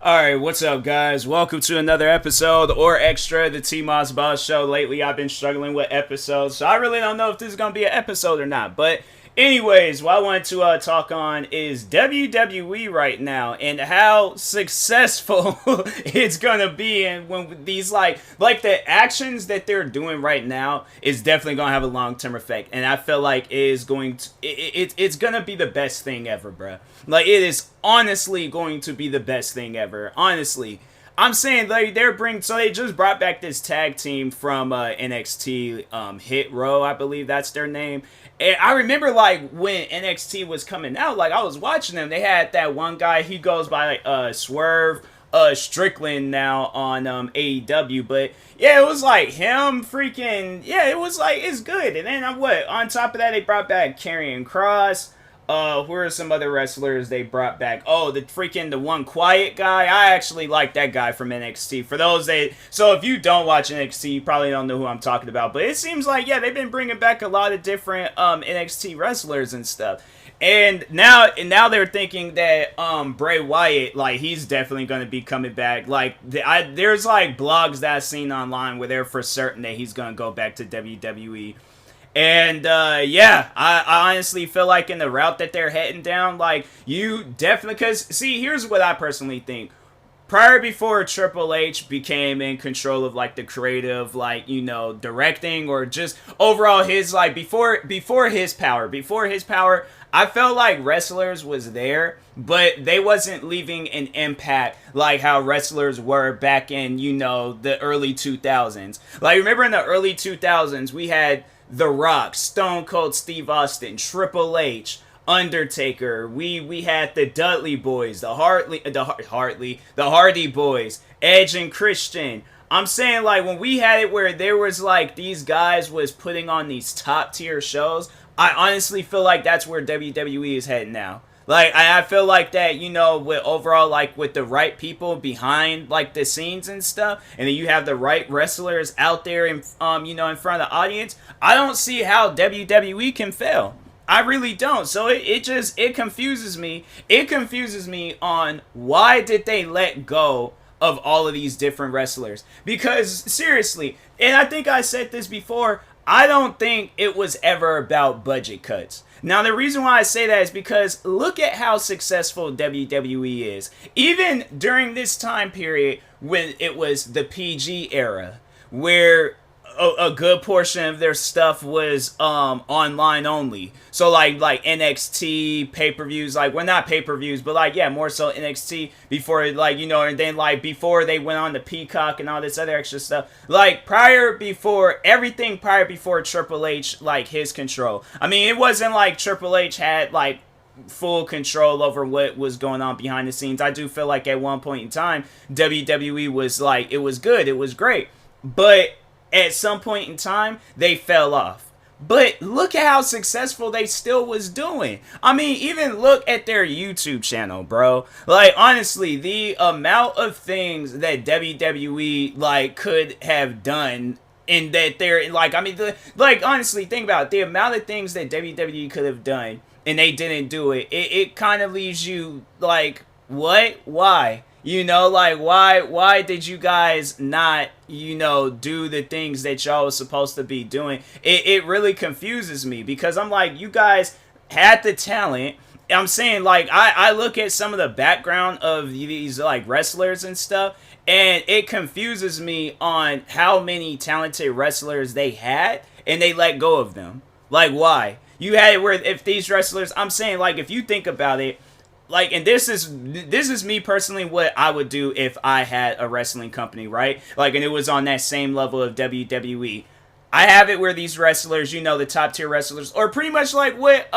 Alright, what's up, guys? Welcome to another episode or extra of the TMossBoss show. Lately, I've been struggling with episodes, so I really don't know if this is going to be an episode or not. But anyways, what I wanted to talk on is WWE right now and how successful it's going to be. And when these, like the actions that they're doing right now is definitely going to have a long-term effect. And I feel like it is going to, it's going to be the best thing ever, bruh. Like, it is honestly going to be the best thing ever. Honestly. I'm saying, like, so they just brought back this tag team from NXT, Hit Row, I believe that's their name. And I remember, like, when NXT was coming out, like, I was watching them. They had that one guy, he goes by, Swerve Strickland now on AEW. But, yeah, it was like him freaking, yeah, it was like, it's good. And then, on top of that, they brought back Karrion Kross. Who are some other wrestlers they brought back? Oh, the one quiet guy. I actually like that guy from NXT. For those so if you don't watch NXT, you probably don't know who I'm talking about. But it seems like, yeah, they've been bringing back a lot of different NXT wrestlers and stuff. And now they're thinking that Bray Wyatt, like, he's definitely going to be coming back. Like, there's like blogs that I've seen online where they're for certain that he's going to go back to WWE. And, yeah, I honestly feel like in the route that they're heading down, like, you definitely, because, see, here's what I personally think. Before Triple H became in control of, like, the creative, like, you know, directing, or just overall his, like, before his power, I felt like wrestlers was there, but they wasn't leaving an impact like how wrestlers were back in, you know, the early 2000s. Like, remember in the early 2000s, we had The Rock, Stone Cold Steve Austin, Triple H, Undertaker. We had the Dudley Boys, the Hardy Boys, Edge and Christian. I'm saying, like, when we had it where there was, like, these guys was putting on these top tier shows, I honestly feel like that's where WWE is heading now. Like, I feel like that, you know, with overall, like, with the right people behind, like, the scenes and stuff, and then you have the right wrestlers out there, in, you know, in front of the audience, I don't see how WWE can fail. I really don't. So it confuses me. It confuses me on why did they let go of all of these different wrestlers? Because, seriously, and I think I said this before, I don't think it was ever about budget cuts. Now, the reason why I say that is because look at how successful WWE is. Even during this time period when it was the PG era, where a good portion of their stuff was online only. So like NXT pay-per-views, like, well, not pay-per-views, but like, yeah, more so NXT before, like, you know, and then like before they went on to Peacock and all this other extra stuff. Like before Triple H, like, his control. I mean, it wasn't like Triple H had like full control over what was going on behind the scenes. I do feel like at one point in time, WWE was like, it was good, it was great. But at some point in time, they fell off. But look at how successful they still was doing. I mean, even look at their YouTube channel, bro. Like, honestly, the amount of things that WWE, like, could have done, and that they're, like, I mean, honestly, think about it. The amount of things that WWE could have done, and they didn't do it. It kind of leaves you, like, what? Why? You know, like, why did you guys not, you know, do the things that y'all was supposed to be doing? It really confuses me, because I'm like, you guys had the talent. I'm saying, like, I look at some of the background of these, like, wrestlers and stuff, and it confuses me on how many talented wrestlers they had, and they let go of them. Like, why? You had it where if these wrestlers, I'm saying, like, if you think about it, like, and this is me personally, what I would do if I had a wrestling company, right? Like, and it was on that same level of WWE. I have it where these wrestlers, you know, the top tier wrestlers, or pretty much like what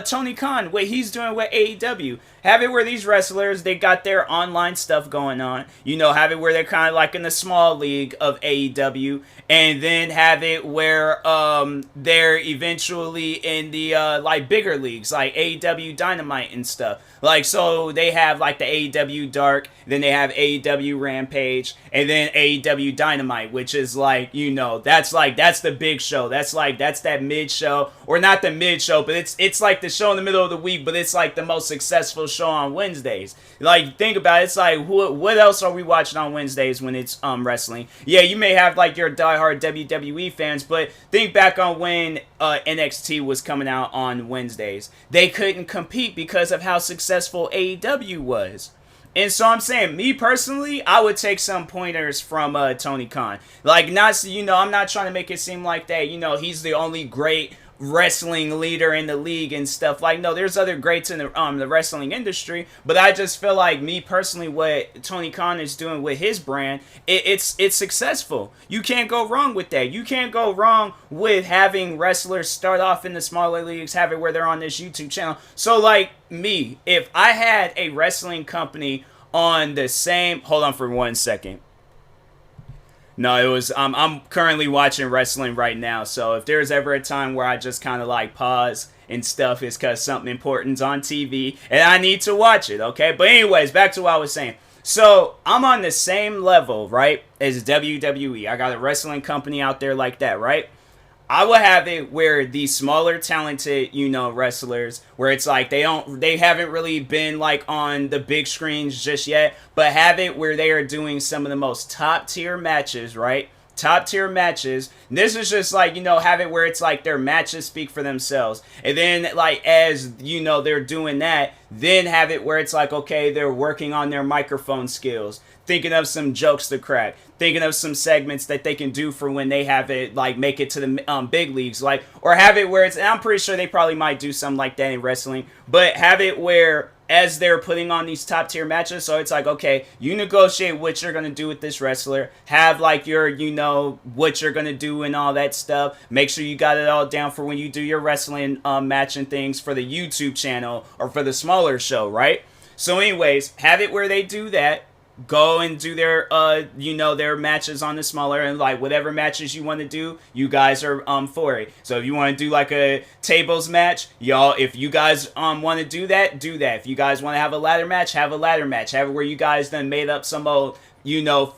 Tony Khan, what he's doing with AEW. Have it where these wrestlers, they got their online stuff going on. You know, have it where they're kind of like in the small league of AEW. And then have it where they're eventually in the like bigger leagues, like AEW Dynamite and stuff. Like, so they have like the AEW Dark, then they have AEW Rampage, and then AEW Dynamite, which is like, you know, that's like like that's the big show. That's that mid show, or not the mid show, but it's like the show in the middle of the week, but it's like the most successful show on Wednesdays. Like, think about it. It's like, what else are we watching on Wednesdays when it's wrestling? Yeah, you may have like your diehard WWE fans, but think back on when NXT was coming out on Wednesdays. They couldn't compete because of how successful AEW was. And so I'm saying, me personally, I would take some pointers from Tony Khan. Like, not, I'm not trying to make it seem like that, he's the only great wrestling leader in the league and stuff. Like, no, there's other greats in the wrestling industry, but I just feel like, me personally, what Tony Khan is doing with his brand, it's successful. You can't go wrong with that. You can't go wrong with having wrestlers start off in the smaller leagues, have it where they're on this YouTube channel. So, like, me, if I had a wrestling company on the same, hold on for 1 second. No, it was, I'm currently watching wrestling right now, so if there's ever a time where I just kind of like pause and stuff, it's because something important's on TV, and I need to watch it, okay? But anyways, back to what I was saying. So, I'm on the same level, right, as WWE. I got a wrestling company out there like that, right? I will have it where these smaller talented, wrestlers, where it's like they haven't really been like on the big screens just yet, but have it where they are doing some of the most top tier matches, right? Top tier matches. This is just like, have it where it's like their matches speak for themselves. And then like, as they're doing that, then have it where it's like, okay, they're working on their microphone skills, thinking of some jokes to crack, thinking of some segments that they can do for when they have it, like, make it to the big leagues, like, or have it where it's, and I'm pretty sure they probably might do something like that in wrestling, but have it where, as they're putting on these top tier matches, so it's like, okay, you negotiate what you're going to do with this wrestler, have like your, what you're going to do and all that stuff, make sure you got it all down for when you do your wrestling match and things for the YouTube channel or for the smaller show, right? So anyways, have it where they do that, go and do their, their matches on the smaller, and like whatever matches you want to do, you guys are for it. So if you want to do like a tables match, y'all, if you guys want to do that, do that. If you guys want to have a ladder match, have a ladder match. Have it where you guys then made up some old,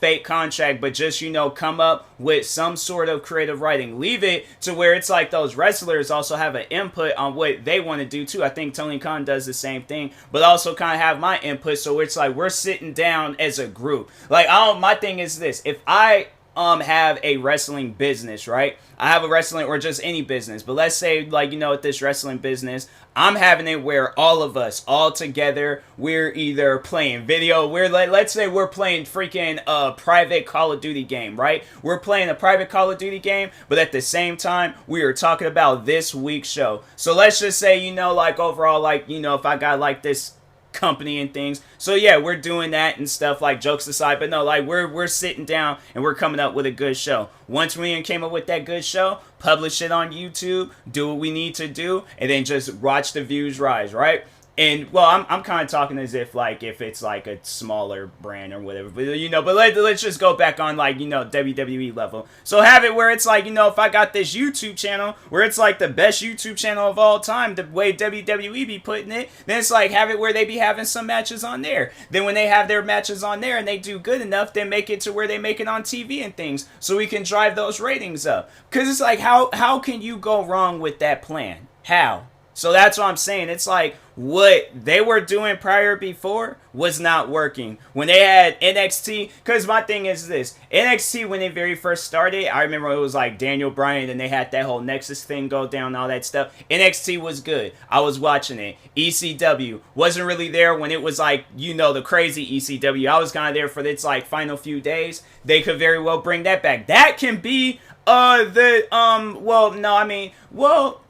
fake contract, but just, come up with some sort of creative writing. Leave it to where it's like those wrestlers also have an input on what they want to do too. I think Tony Khan does the same thing, but also kind of have my input, so it's like we're sitting down as a group. Like, my thing is this: if I have a wrestling business, right? I have a wrestling, or just any business, but let's say, like, with this wrestling business, I'm having it where all of us, all together, we're either playing video, let's say we're playing freaking private Call of Duty game, right? We're playing a private Call of Duty game, but at the same time, we are talking about this week's show. So let's just say, like, overall, like, if I got like this company and things, so yeah, we're doing that and stuff, like, jokes aside, but no, like, we're sitting down and we're coming up with a good show. Once we came up with that good show, publish it on YouTube, do what we need to do, and then just watch the views rise, right? And, well, I'm kind of talking as if, like, if it's, like, a smaller brand or whatever. But, but let's just go back on, like, WWE level. So have it where it's, like, if I got this YouTube channel where it's, like, the best YouTube channel of all time, the way WWE be putting it, then it's, like, have it where they be having some matches on there. Then when they have their matches on there and they do good enough, then make it to where they make it on TV and things, so we can drive those ratings up. Because it's, like, how can you go wrong with that plan? How? So that's what I'm saying. It's like what they were doing prior before was not working. When they had NXT, because my thing is this, NXT, when they very first started, I remember it was like Daniel Bryan and they had that whole Nexus thing go down, all that stuff. NXT was good. I was watching it. ECW wasn't really there when it was like, the crazy ECW. I was kind of there for its like final few days. They could very well bring that back. That can be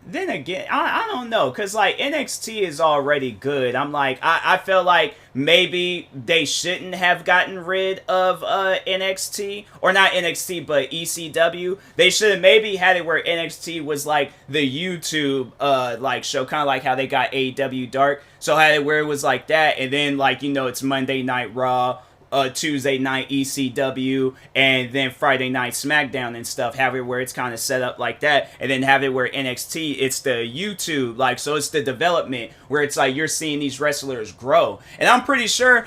then again, I don't know, because, like, NXT is already good. I'm like, I feel like maybe they shouldn't have gotten rid of NXT, or not NXT, but ECW. They should have maybe had it where NXT was, like, the YouTube, like, show, kind of like how they got AEW Dark. So had it where it was like that, and then, like, it's Monday Night Raw, Tuesday night ECW and then Friday night SmackDown and stuff. Have it where it's kind of set up like that, and then have it where NXT, it's the YouTube, like, so it's the development where it's like you're seeing these wrestlers grow. And I'm pretty sure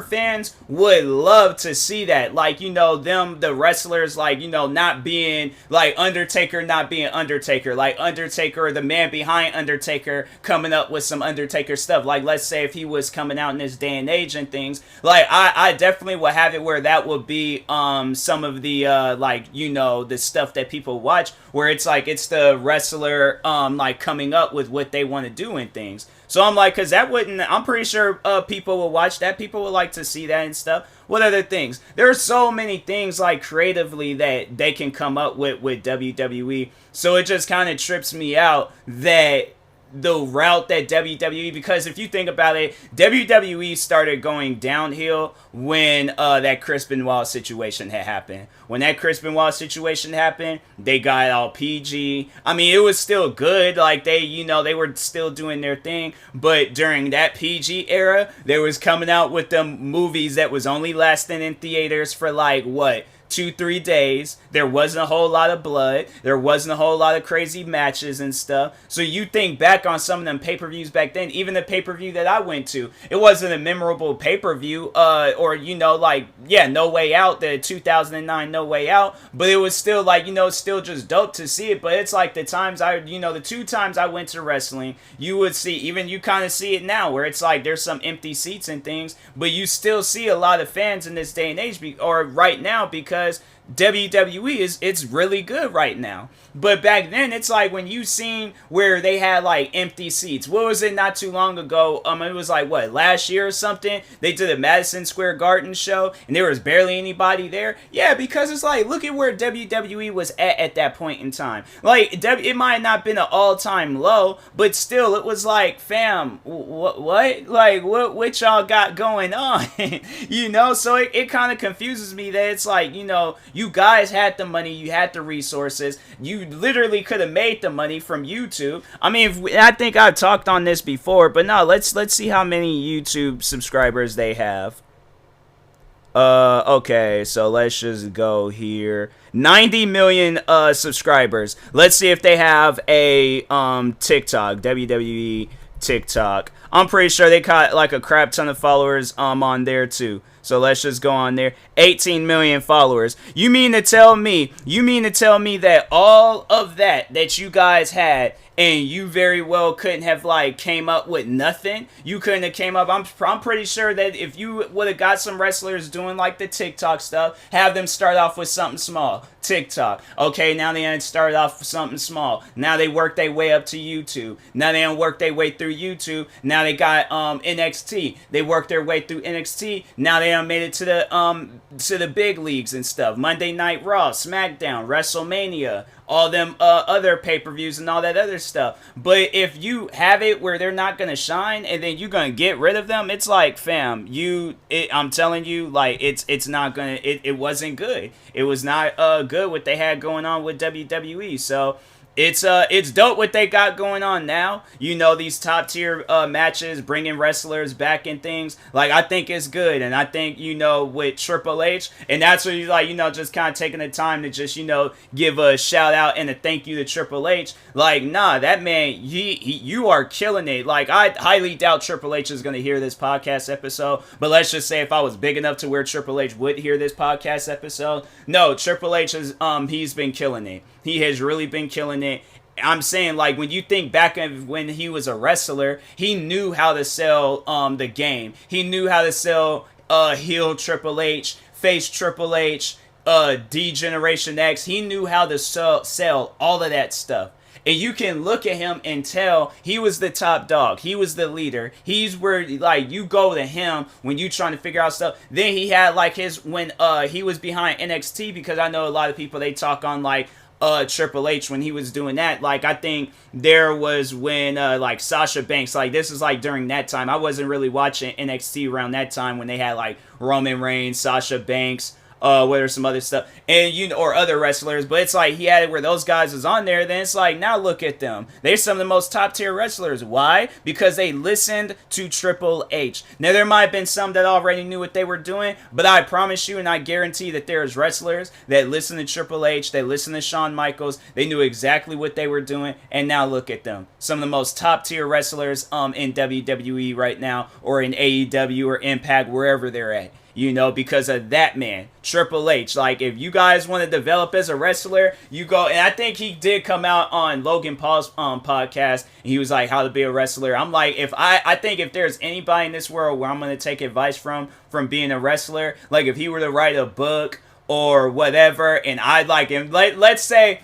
fans would love to see that, like, you know, the wrestlers, like, you know, not being like Undertaker, not being Undertaker, like Undertaker, the man behind Undertaker, coming up with some Undertaker stuff. Like, let's say if he was coming out in this day and age and things, like, I definitely would have it where that would be some of the like, you know, the stuff that people watch, where it's like it's the wrestler like coming up with what they want to do and things. So I'm like, because that wouldn't, I'm pretty sure people will watch that. People would like to see that and stuff. What other things? There are so many things, like, creatively that they can come up with WWE. So it just kind of trips me out that the route that WWE, because if you think about it, WWE started going downhill when that Chris Benoit situation had happened. When that Chris Benoit situation happened, they got all PG. I mean, it was still good, like, they, you know, they were still doing their thing, but during that PG era, they was coming out with them movies that was only lasting in theaters for, like, what, 2-3 days. There wasn't a whole lot of blood. There wasn't a whole lot of crazy matches and stuff. So you think back on some of them pay-per-views back then, even the pay-per-view that I went to, it wasn't a memorable pay-per-view, or, you know, like, yeah, No Way Out, the 2009 No Way Out, but it was still, like, you know, it's still just dope to see it. But it's like the times the 2 times I went to wrestling, you would see, even you kind of see it now, where it's like there's some empty seats and things, but you still see a lot of fans in this day and age, or right now, because WWE it's really good right now. But back then, it's like when you seen where they had like empty seats. What was it not too long ago? It was like, what, last year or something? They did a Madison Square Garden show and there was barely anybody there. Yeah, because it's like, look at where WWE was at that point in time. Like, it might have not been an all-time low, but still, it was like, fam, what? Like, what y'all got going on? You know, so it kind of confuses me that it's like, you know, you guys had the money, you had the resources, you literally could have made the money from YouTube. I mean, I think I've talked on this before, but no, let's see how many YouTube subscribers they have. Okay, so let's just go here. 90 million subscribers. Let's see if they have a TikTok, WWE TikTok. I'm pretty sure they got like a crap ton of followers on there too. So let's just go on there. 18 million followers. You mean to tell me that all of that you guys had, and you very well couldn't have like came up with nothing? You couldn't have came up. I'm pretty sure that if you would have got some wrestlers doing like the TikTok stuff, have them start off with something small. TikTok. Okay, now they started off with something small. Now they work their way up to YouTube. Now they work their way through YouTube. Now they got NXT. They worked their way through NXT. Now they made it to the big leagues and stuff. Monday Night Raw, SmackDown, WrestleMania, all them other pay-per-views and all that other stuff. But if you have it where they're not gonna shine and then you're gonna get rid of them, it's like, fam, I'm telling you, like, it's not gonna, it wasn't good. It was not good what they had going on with WWE. So it's dope what they got going on now. You know, these top tier matches, bringing wrestlers back and things. Like, I think it's good. And I think, you know, with Triple H, and that's what you like, you know, just kind of taking the time to just, you know, give a shout out and a thank you to Triple H. Like, nah, that man, you are killing it. Like, I highly doubt Triple H is going to hear this podcast episode. But let's just say if I was big enough to where Triple H would hear this podcast episode, no, Triple H has he's been killing it. He has really been killing it. I'm saying, like, when you think back of when he was a wrestler, he knew how to sell the game. He knew how to sell heel Triple H, face Triple H, D Generation X. He knew how to sell all of that stuff. And you can look at him and tell he was the top dog. He was the leader. He's where, like, you go to him when you trying to figure out stuff. Then he had, like, when he was behind NXT, because I know a lot of people, they talk on, like, Triple H when he was doing that. Like, I think there was when like Sasha Banks, like, this is like during that time. I wasn't really watching NXT around that time when they had like Roman Reigns, Sasha Banks, what are some other stuff, and or other wrestlers, but it's like he had it where those guys was on there. Then it's like, now look at them, they're some of the most top tier wrestlers. Why? Because they listened to Triple H. Now there might have been some that already knew what they were doing, but I promise you and I guarantee that there's wrestlers that listen to Triple H, they listen to Shawn Michaels, they knew exactly what they were doing, and now look at them, some of the most top tier wrestlers in WWE right now, or in AEW or Impact, wherever they're at. Because of that man, Triple H. Like, if you guys want to develop as a wrestler, you go. And I think he did come out on Logan Paul's podcast, and he was like, how to be a wrestler. I'm like, I think if there's anybody in this world where I'm going to take advice from being a wrestler, like if he were to write a book or whatever, and I'd like him, let's say,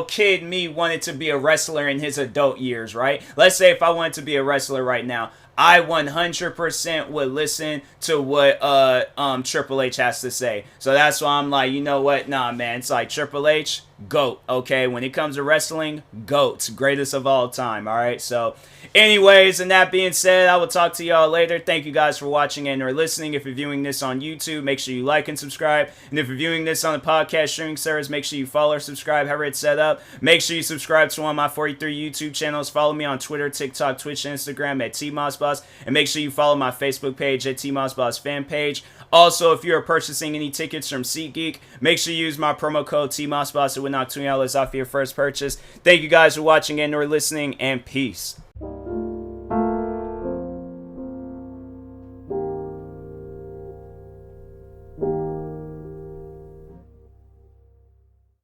kid me wanted to be a wrestler in his adult years, right? Let's say if I wanted to be a wrestler right now, I 100% would listen to what Triple H has to say. So that's why I'm like, you know what? Nah, man. It's like Triple H, GOAT. Okay, when it comes to wrestling, GOAT. Greatest of all time. All right. So anyways, and that being said, I will talk to y'all later. Thank you guys for watching and or listening. If you're viewing this on YouTube, make sure you like and subscribe. And if you're viewing this on the podcast streaming service, make sure you follow or subscribe, however it's set up. Make sure you subscribe to one of my 43 YouTube channels. Follow me on Twitter, TikTok, Twitch, and Instagram at TMossBoss. And make sure you follow my Facebook page at TMossBoss fan page. Also, if you're purchasing any tickets from SeatGeek, make sure you use my promo code TMossBoss. It will knock $20 off your first purchase. Thank you guys for watching and or listening, and peace.